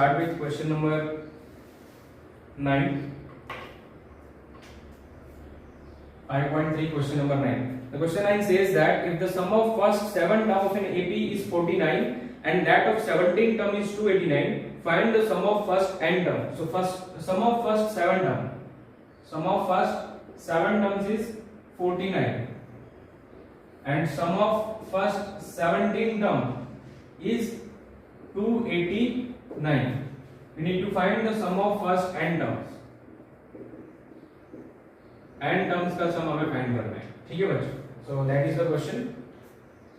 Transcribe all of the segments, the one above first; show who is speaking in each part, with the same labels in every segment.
Speaker 1: start with question number 9. 5.3 question number 9. The question 9 says that if the sum of first 7 term of an AP is 49 and that of 17 term is 289, find the sum of first n term. So first sum of first 7 term. Sum of first 7 terms is 49 and sum of first 17 term is 289. We need to find the sum of first n terms. n terms का sum हमें find करना है. ठीक है बच्चों. So that is the question.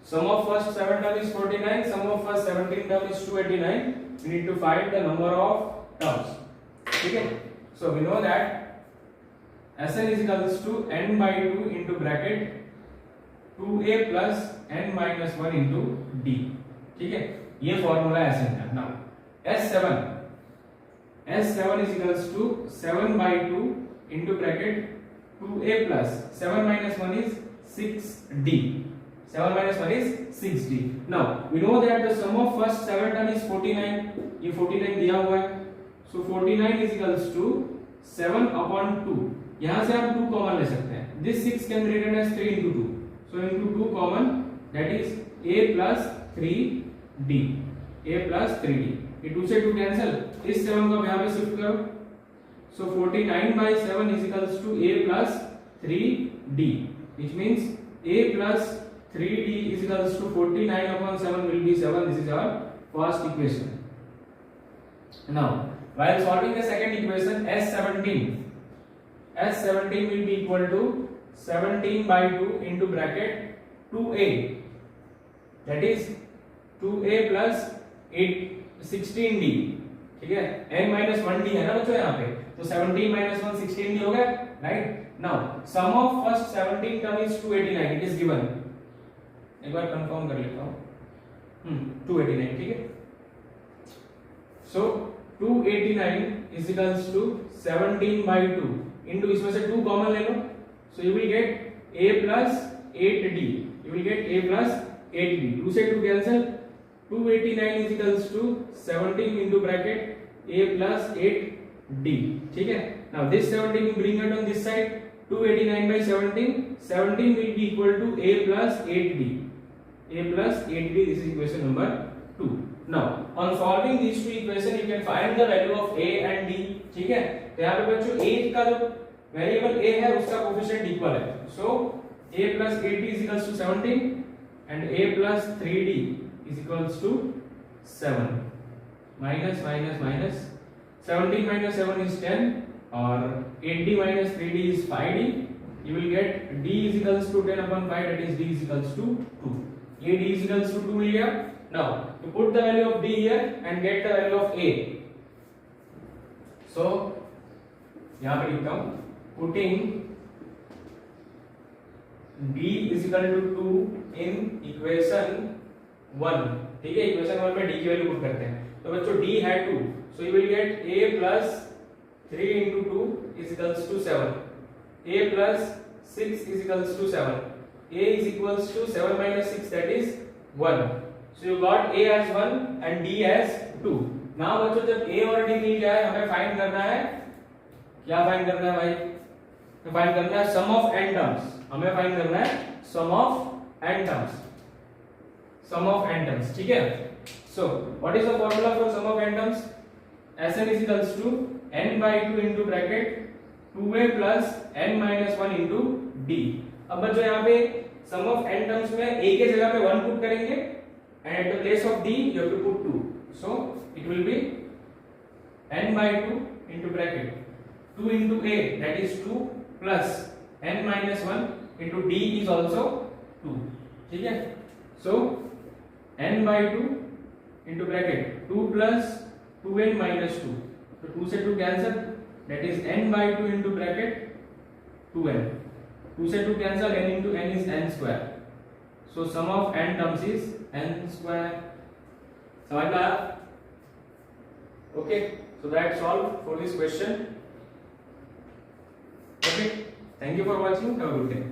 Speaker 1: Sum of first 7 term is 49. Sum of first 17 term is 289. We need to find the number of terms. ठीक है. So we know that Sn is equals to n by 2 into bracket 2a plus n minus 1 into d. ठीक है. ये formula Sn का. Now S7 is equals to 7 by 2 into bracket 2a plus 7 minus 1 is 6d. 7 minus 1 is 6d. Now we know that the sum of first 7 term is 49. ये 49 दिया हुआ है. So 49 is equals to 7 upon 2. यहाँ से आप 2 common ले सकते हैं. This 6 can be written as 3 into 2. So into 2 common, that is a plus 3d. a plus 3d. ये 2 से 2 कैंसिल. इस 7 को यहाँ पे शिफ्ट करो. So 49 by 7 is equals to a plus 3d, which means a plus 3d is equals to 49 upon 7 will be 7. This is our first equation. Now while solving the second equation, S17 will be equal to 17 by 2 into bracket 2a, that is 2a plus 16d. ठीक है. n minus 1d है ना बच्चों यहाँ पे. तो 17 minus 1 16d हो गया. Right. Now sum of first 17 term is 289. It is given. एक बार कंफर्म कर लेता हूँ. 289. ठीक है. So 289 is equals to 17 by 2 into इसमें से 2 कॉमन ले लो. So you will get a plus 8d. You will get a plus 8d. 2 से 2 cancel. 289 is equals to 17 into bracket a plus 8d. ठीक है. Now this 17 you bring it on this side. 289 by 17. 17 will be equal to a plus 8d. a plus 8d. This is equation number 2. Now on solving these two equations you can find the value of a and d. ठीक है. तो यहाँ पे बच्चों a का जो variable a है उसका कोफिशिएंट इक्वल है. So a plus 8d is equals to 17 and a plus 3d is equals to 7. Minus minus minus. 17 minus 7 is 10 or 8d minus 3d is 5d. You will get d is equals to 10 upon 5, that is d is equals to 2. ये d is equals to 2 मिल गया. Now you put the value of d here and get the value of a. So यहाँ पे लिखता हूँ putting d is equal to 2 in equation 1. ठीक है. Equation 1 में d की वैल्यू पुट करते हैं. तो बच्चों d है 2. So you will get a plus 3 into 2 is equals to 7. a plus 6 is equals to 7. a is equals to 7 minus 6, that is 1. So you got a as 1 and d as 2. Now बच्चों जब a और d मिल जाए हमें find करना है. क्या find करना है भाई? हमें फाइंड करना है सम ऑफ n टर्म्स. हमें फाइंड करना है sum of n terms. Sum of n terms. ठीक है. So what is the formula for sum of n terms? Sn is equals to n by 2 into bracket 2a plus n minus 1 into d. अब बच्चों यहाँ पे sum of n terms में a के जगह पे 1 पुट करेंगे and at the place of d you have to put 2. So it will be n by 2 into bracket 2 into a, that is 2 plus n minus 1 into d is also 2. ठीक है. So n by 2 into bracket 2 plus 2n minus 2. So 2 से 2 cancel, that is n by 2 into bracket 2n. 2 से 2 cancel, n into n is n square. So sum of n terms is n square. समझ में आया? Okay. So that's all for this question. Okay. Thank you for watching. Have a good day.